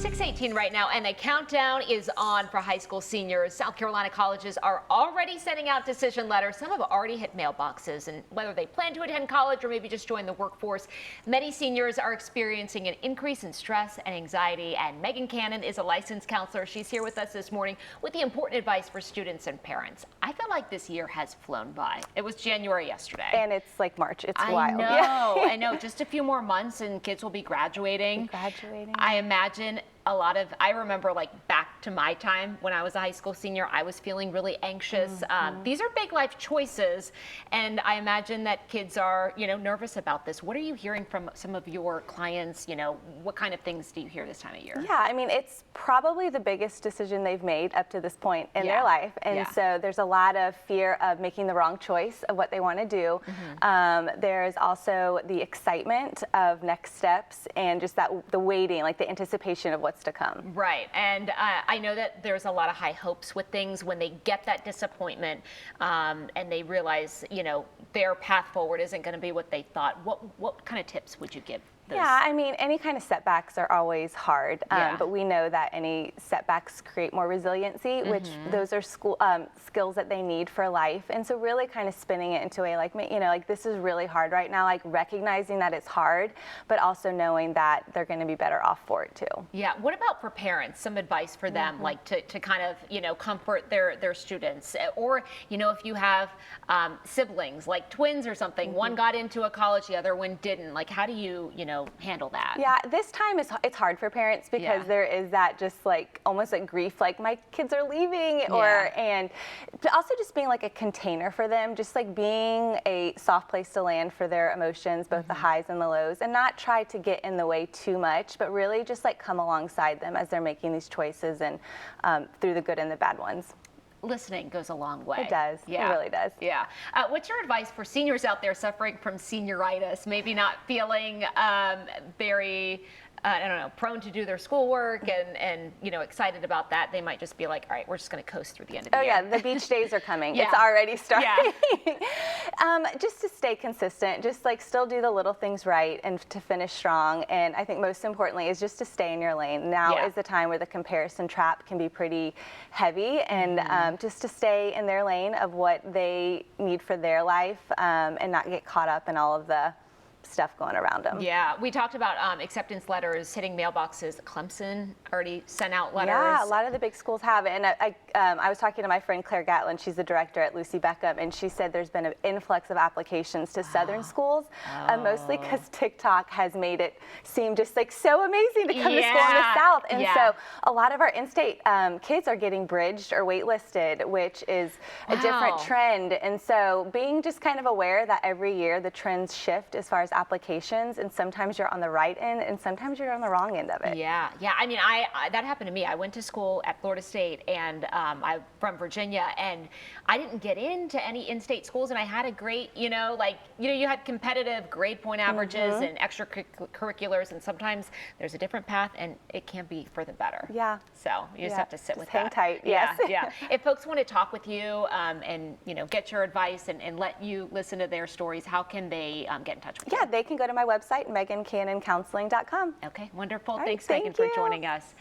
6:18 right now, and the countdown is on for high school seniors. South Carolina colleges are already sending out decision letters. Some have already hit mailboxes, and whether they plan to attend college or maybe just join the workforce, many seniors are experiencing an increase in stress and anxiety. And Megan Cannon is a licensed counselor. She's here with us this morning with the important advice for students and parents. I feel like this year has flown by. It was January yesterday. And it's like March. It's wild. I know. Just a few more months and kids will be graduating. I imagine I remember like back to my time when I was a high school senior, I was feeling really anxious. These are big life choices, and I imagine that kids are, nervous about this. What are you hearing from some of your clients? What kind of things do you hear this time of year? Yeah, I mean, it's probably the biggest decision they've made up to this point in their life. And so there's a lot of fear of making the wrong choice of what they want to do. There's also the excitement of next steps and just the waiting, like the anticipation of what's to come. Right, and I know that there's a lot of high hopes with things when they get that disappointment and they realize, their path forward isn't going to be what they thought. What kind of tips would you give? Yeah, I mean, any kind of setbacks are always hard, but we know that any setbacks create more resiliency, which those are skills that they need for life. And so really kind of spinning it into a like this is really hard right now, like recognizing that it's hard, but also knowing that they're going to be better off for it too. Yeah, what about for parents? Some advice for them, like to kind of, comfort their students, or, if you have siblings, like twins or something, one got into a college, the other one didn't, like how do you, handle that? Yeah, this time it's hard for parents because there is that just like almost like grief, like my kids are leaving, and also just being like a container for them, just like being a soft place to land for their emotions, both the highs and the lows, and not try to get in the way too much, but really just like come alongside them as they're making these choices and through the good and the bad ones. Listening goes a long way. It does. Yeah. It really does. Yeah. What's your advice for seniors out there suffering from senioritis, maybe not feeling very, prone to do their schoolwork and excited about that? They might just be like, all right, we're just going to coast through the end of the year. Oh yeah, the beach days are coming. It's already starting. Just to stay consistent, just like still do the little things right and to finish strong. And I think most importantly is just to stay in your lane. Now is the time where the comparison trap can be pretty heavy, and just to stay in their lane of what they need for their life, and not get caught up in all of the stuff going around them. Yeah, we talked about acceptance letters hitting mailboxes. Clemson already sent out letters. Yeah, a lot of the big schools have it. And I was talking to my friend Claire Gatlin, she's the director at Lucy Beckham, and she said there's been an influx of applications to Southern schools, mostly because TikTok has made it seem just like so amazing to come to school in the South. And so a lot of our in-state kids are getting bridged or waitlisted, which is a different trend. And so being just kind of aware that every year the trends shift as far as applications, and sometimes you're on the right end and sometimes you're on the wrong end of it. Yeah. I mean, that happened to me. I went to school at Florida State, and I'm from Virginia, and I didn't get into any in-state schools, and I had a great, you had competitive grade point averages and extracurriculars, and sometimes there's a different path, and it can be for the better. Yeah. So you just have to sit with hang that. Hang tight. Yes. Yeah. If folks want to talk with you and get your advice and let you listen to their stories, how can they get in touch with you? Yeah, they can go to my website, megancannoncounseling.com. Okay, wonderful. All right, Thanks, Megan, for joining us.